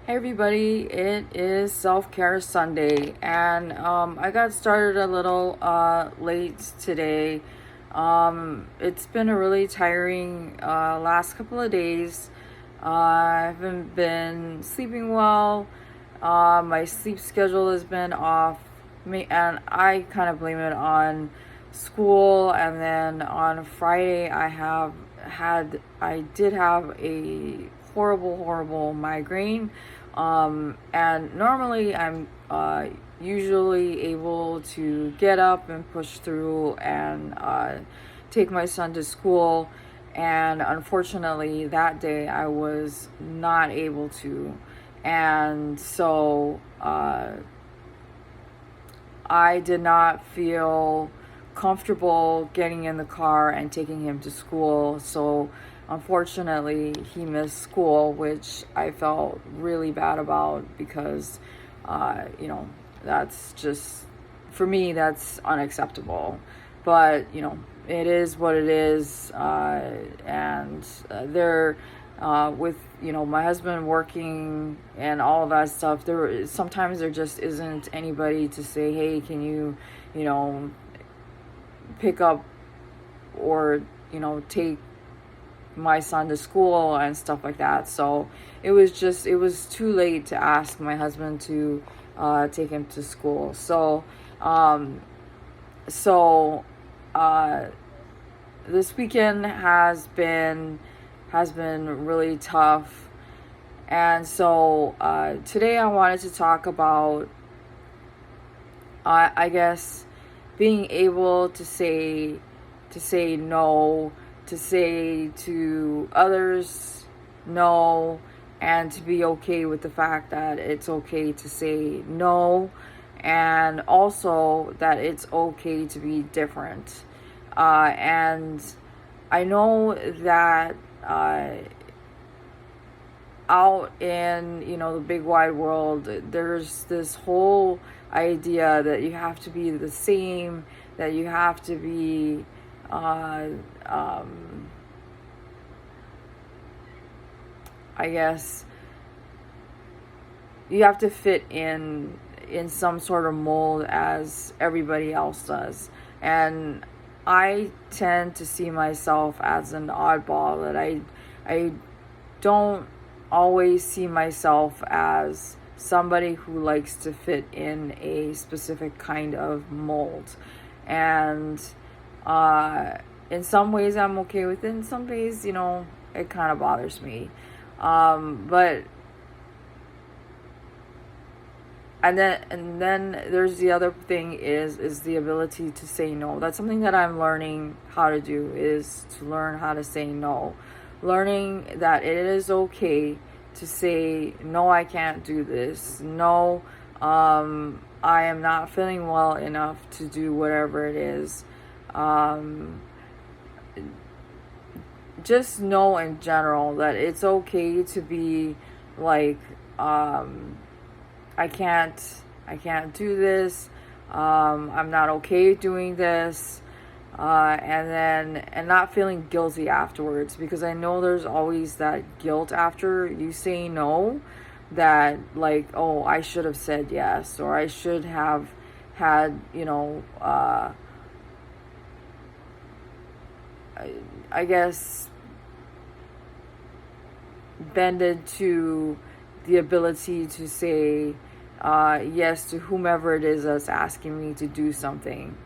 Hey everybody, it is Self-Care Sunday, and I got started a little late today. It's been a really tiring last couple of days. I haven't been sleeping well. My sleep schedule has been off, and I kind of blame it on school. And then on Friday, I did have a horrible migraine. And normally I'm usually able to get up and push through and take my son to school. And unfortunately, that day I was not able to. And so I did not feel comfortable getting in the car and taking him to school. So unfortunately, he missed school, which I felt really bad about because, that's just, for me, that's unacceptable. But, it is what it is. With my husband working and all of that stuff, sometimes there just isn't anybody to say, hey, can you know pick up or take my son to school and stuff like that. So it was too late to ask my husband to take him to school. So this weekend has been really tough. And so today I wanted to talk about, I guess, being able to say no, to say to others no, and to be okay with the fact that it's okay to say no, and also that it's okay to be different. And I know that out in the big wide world, there's this whole idea that you have to be the same, that you have to be uh, um, I guess you have to fit in some sort of mold as everybody else does. And I tend to see myself as an oddball, that I don't always see myself as somebody who likes to fit in a specific kind of mold. And in some ways I'm okay with it. In some ways, it kind of bothers me. But and then there's the other thing is the ability to say no. That's something that I'm learning how to do, is to learn how to say no. Learning that it is okay to say no, I can't do this. No, I am not feeling well enough to do whatever it is. Um, just know in general that it's okay to be like, um, I can't I can't do this. I'm not okay doing this. And not feeling guilty afterwards, because I know there's always that guilt after you say no, that like, oh, I should have said yes, or I should have had, I guess, bended to the ability to say yes to whomever it is that's asking me to do something.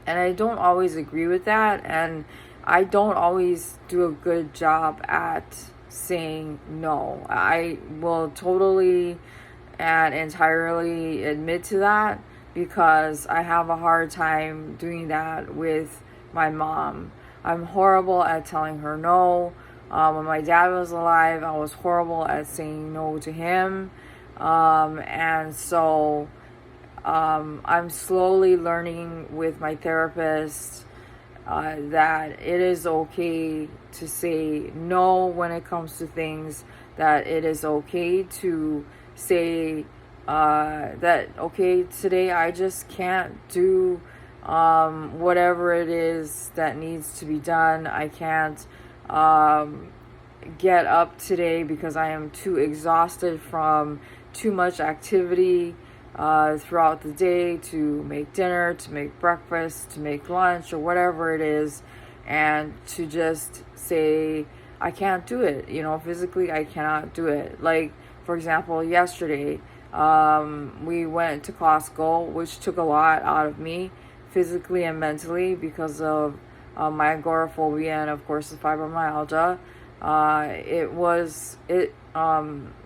And I don't always agree with that, and I don't always do a good job at saying no. I will totally and entirely admit to that, because I have a hard time doing that with my mom. I'm horrible at telling her no. When my dad was alive, I was horrible at saying no to him. And so I'm slowly learning with my therapist that it is okay to say no when it comes to things, that it is okay to say that, okay, today I just can't do whatever it is that needs to be done. I can't, get up today because I am too exhausted from too much activity throughout the day to make dinner, to make breakfast, to make lunch, or whatever it is, and to just say, I can't do it. Physically, I cannot do it. Like, for example, yesterday, we went to Costco, which took a lot out of me physically and mentally because of my agoraphobia and, of course, the fibromyalgia.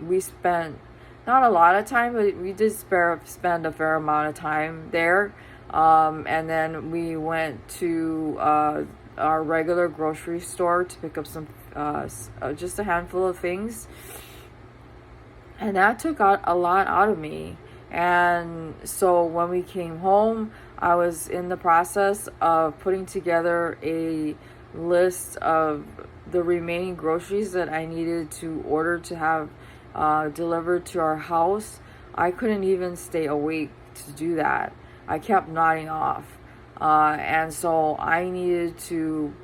We spent not a lot of time, but we did spend a fair amount of time there. And then we went to our regular grocery store to pick up some, just a handful of things. And that took out a lot out of me. And so when we came home, I was in the process of putting together a list of the remaining groceries that I needed to order to have delivered to our house. I couldn't even stay awake to do that. I kept nodding off. And so I needed to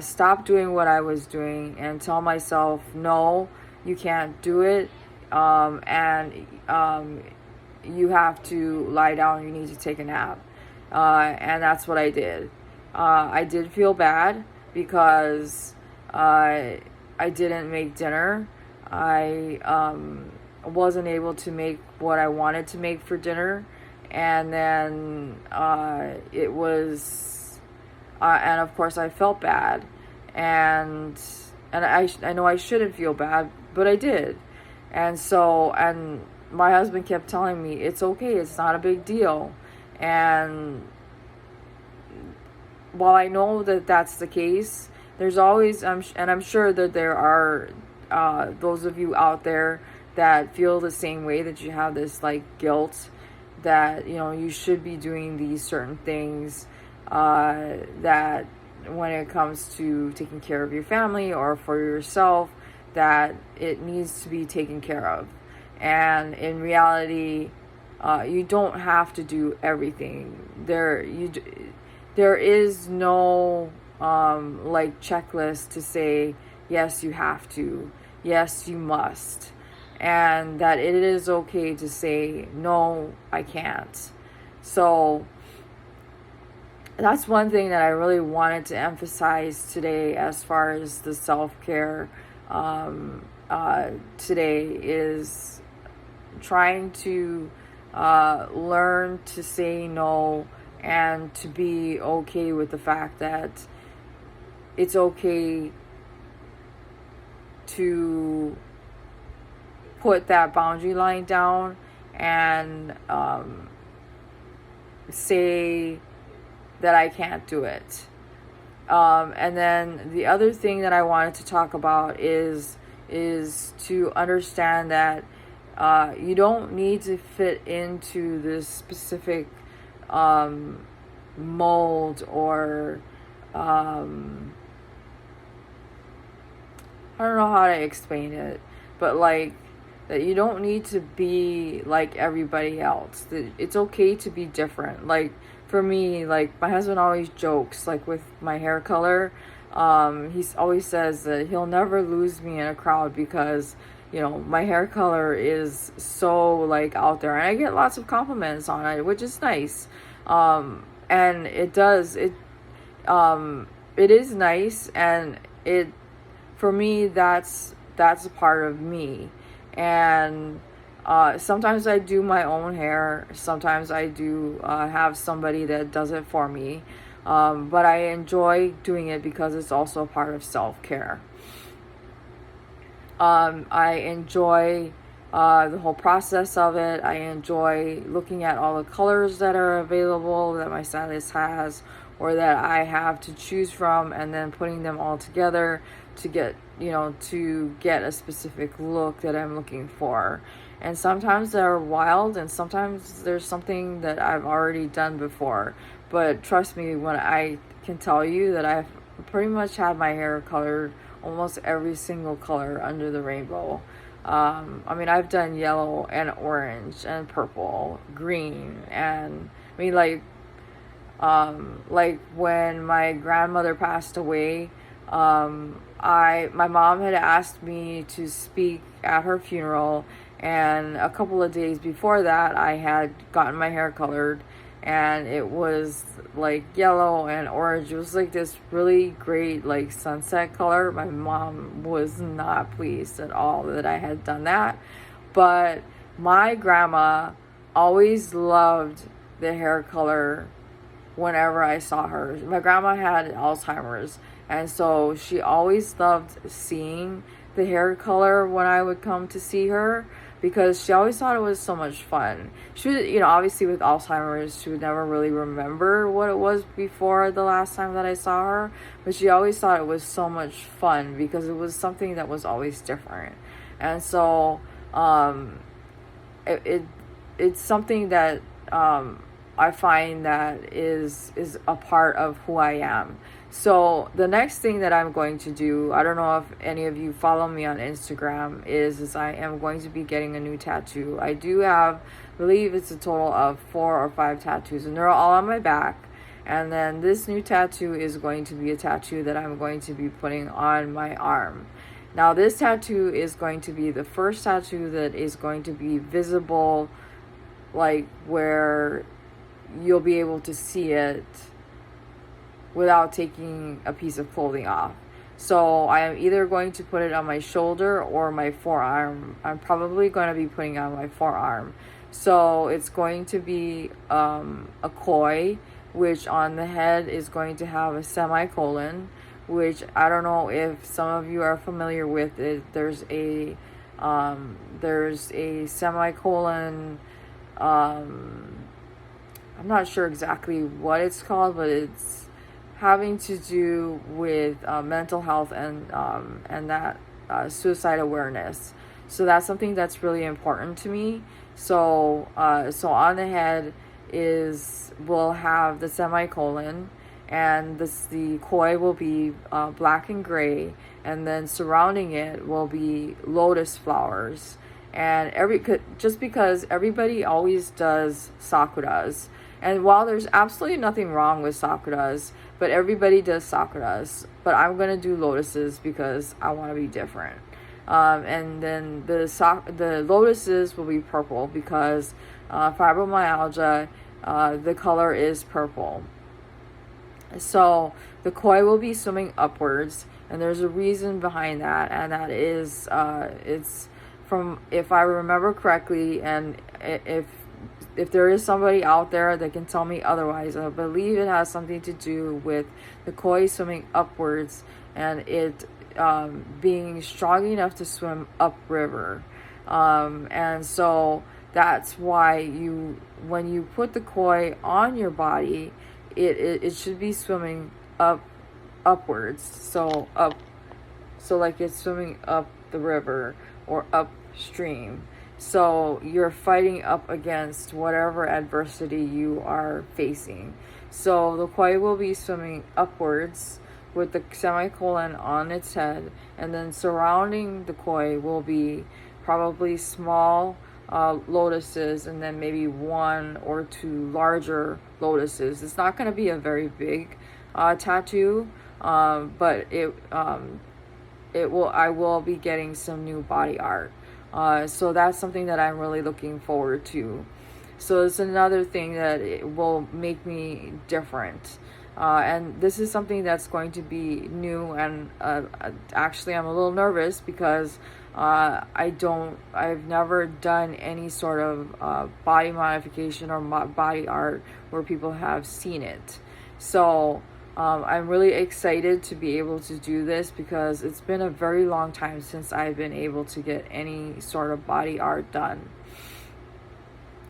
stop doing what I was doing and tell myself, no, you can't do it. And you have to lie down, you need to take a nap. And that's what I did. I did feel bad because I didn't make dinner. I wasn't able to make what I wanted to make for dinner. And then it was, and of course I felt bad. And I know I shouldn't feel bad, but I did. And my husband kept telling me, it's okay, it's not a big deal. And while I know that that's the case, there's always, and I'm sure that there are those of you out there that feel the same way, that you have this like guilt that, you should be doing these certain things, that when it comes to taking care of your family or for yourself, that it needs to be taken care of. And in reality, you don't have to do everything. There is no like checklist to say, yes, you have to, yes, you must, and that it is okay to say, no, I can't. So that's one thing that I really wanted to emphasize today as far as the self-care today, is trying to learn to say no and to be okay with the fact that it's okay to put that boundary line down and say that I can't do it. And then the other thing that I wanted to talk about is to understand that you don't need to fit into this specific mold, or I don't know how to explain it, but like that you don't need to be like everybody else. That it's okay to be different. Like for me, like my husband always jokes, like with my hair color, he always says that he'll never lose me in a crowd because my hair color is so like out there, and I get lots of compliments on it, which is nice. And it is nice, and for me, that's a part of me. And sometimes I do my own hair, sometimes I do have somebody that does it for me, but I enjoy doing it because it's also a part of self-care. I enjoy the whole process of it. I enjoy looking at all the colors that are available that my stylist has, or that I have to choose from, and then putting them all together to get a specific look that I'm looking for. And sometimes they're wild, and sometimes there's something that I've already done before. But trust me when I can tell you that I've pretty much had my hair colored almost every single color under the rainbow. I've done yellow and orange and purple, green, and like when my grandmother passed away, My mom had asked me to speak at her funeral, and a couple of days before that, I had gotten my hair colored, and it was like yellow and orange. It was like this really great like sunset color. My mom was not pleased at all that I had done that, but my grandma always loved the hair color whenever I saw her. My grandma had Alzheimer's, and so she always loved seeing the hair color when I would come to see her, because she always thought it was so much fun. She would, obviously with Alzheimer's, she would never really remember what it was before the last time that I saw her, but she always thought it was so much fun because it was something that was always different. And so it's something that I find that is a part of who I am. So the next thing that I'm going to do, I don't know if any of you follow me on Instagram, is I am going to be getting a new tattoo. I do have, I believe it's a total of 4 or 5 tattoos, and they're all on my back. And then this new tattoo is going to be a tattoo that I'm going to be putting on my arm. Now this tattoo is going to be the first tattoo that is going to be visible, like where you'll be able to see it without taking a piece of clothing off. So I am either going to put it on my shoulder or my forearm. I'm probably going to be putting it on my forearm. So it's going to be a koi, which on the head is going to have a semicolon, which I don't know if some of you are familiar with it. There's a semicolon. I'm not sure exactly what it's called, but it's having to do with mental health and that suicide awareness. So that's something that's really important to me. So on the head will have the semicolon, and the koi will be black and gray, and then surrounding it will be lotus flowers. And just because everybody always does sakuras, and while there's absolutely nothing wrong with sakuras, but everybody does sakuras, but I'm gonna do lotuses because I want to be different. And then the lotuses will be purple because fibromyalgia, the color is purple. So the koi will be swimming upwards, and there's a reason behind that, and that is it's from, if I remember correctly, and if there is somebody out there that can tell me otherwise, I believe it has something to do with the koi swimming upwards and it being strong enough to swim upriver. And so that's why when you put the koi on your body, it should be swimming upwards. So like it's swimming up the river or upstream. So you're fighting up against whatever adversity you are facing. So the koi will be swimming upwards with the semicolon on its head, and then surrounding the koi will be probably small lotuses, and then maybe 1 or 2 larger lotuses. It's not going to be a very big tattoo, but I will be getting some new body art. So that's something that I'm really looking forward to. So it's another thing that it will make me different. And this is something that's going to be new, and actually I'm a little nervous because I've never done any sort of body modification or body art where people have seen it. So I'm really excited to be able to do this because it's been a very long time since I've been able to get any sort of body art done.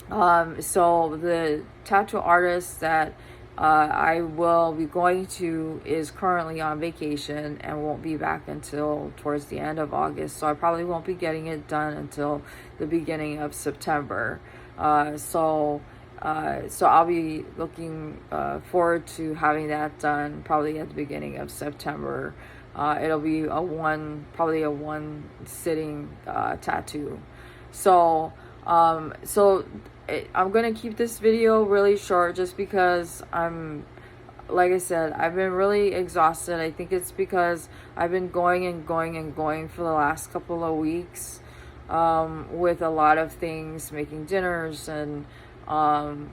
So the tattoo artist that I will be going to is currently on vacation and won't be back until towards the end of August. So I probably won't be getting it done until the beginning of September. So I'll be looking forward to having that done probably at the beginning of September. It'll be probably a one sitting tattoo. So I'm gonna keep this video really short just because I'm like I said, I've been really exhausted. I think it's because I've been going and going and going for the last couple of weeks, with a lot of things, making dinners and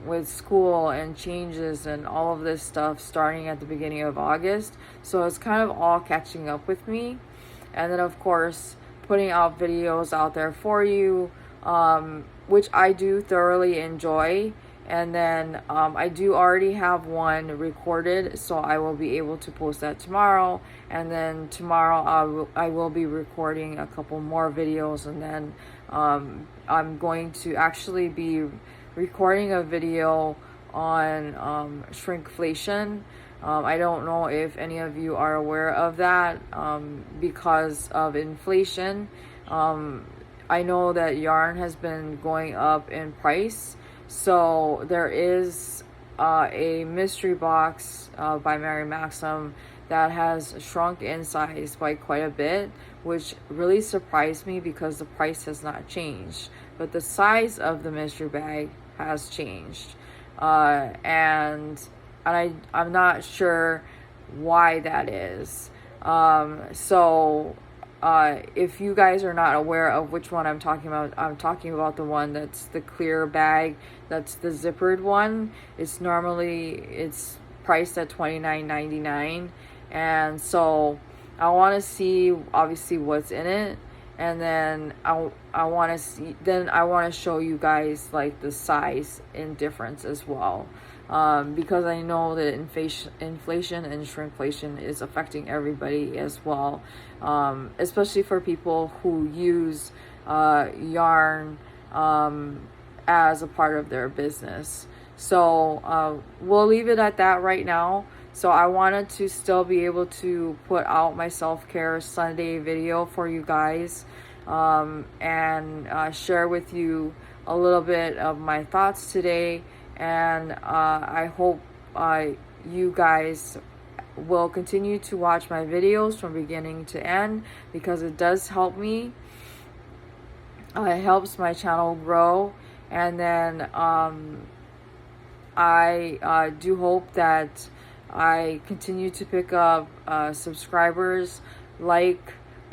with school and changes and all of this stuff starting at the beginning of August. So it's kind of all catching up with me. And then, of course, putting out videos out there for you, which I do thoroughly enjoy. And then I do already have one recorded, so I will be able to post that tomorrow. And then tomorrow I will be recording a couple more videos, and then I'm going to actually be recording a video on shrinkflation. I don't know if any of you are aware of that. Because of inflation, I know that yarn has been going up in price. So there is a mystery box by Mary Maxim that has shrunk in size by quite a bit, which really surprised me because the price has not changed, but the size of the mystery bag has changed. And I'm not sure why that is. So if you guys are not aware of which one I'm talking about the one that's the clear bag, that's the zippered one. It's priced at $29.99, and so I want to see obviously what's in it, and then I want to show you guys like the size and difference as well. Because I know that inflation and shrinkflation is affecting everybody as well, especially for people who use yarn as a part of their business. So we'll leave it at that right now. So I wanted to still be able to put out my self-care Sunday video for you guys, and share with you a little bit of my thoughts today. And I hope you guys will continue to watch my videos from beginning to end, because it does help me. It helps my channel grow. And then I do hope that I continue to pick up subscribers,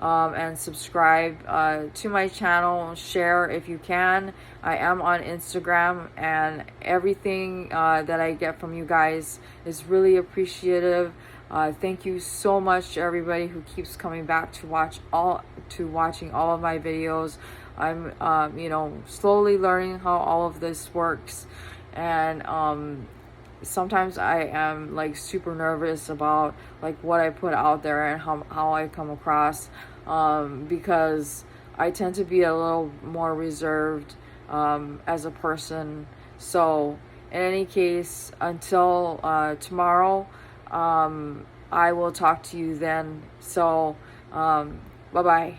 and subscribe to my channel. Share if you can. I am on Instagram, and everything that I get from you guys is really appreciative. Thank you so much to everybody who keeps coming back to watching all of my videos. I'm slowly learning how all of this works, and sometimes I am like super nervous about like what I put out there and how I come across, because I tend to be a little more reserved as a person. So in any case, until tomorrow, I will talk to you then. So bye bye.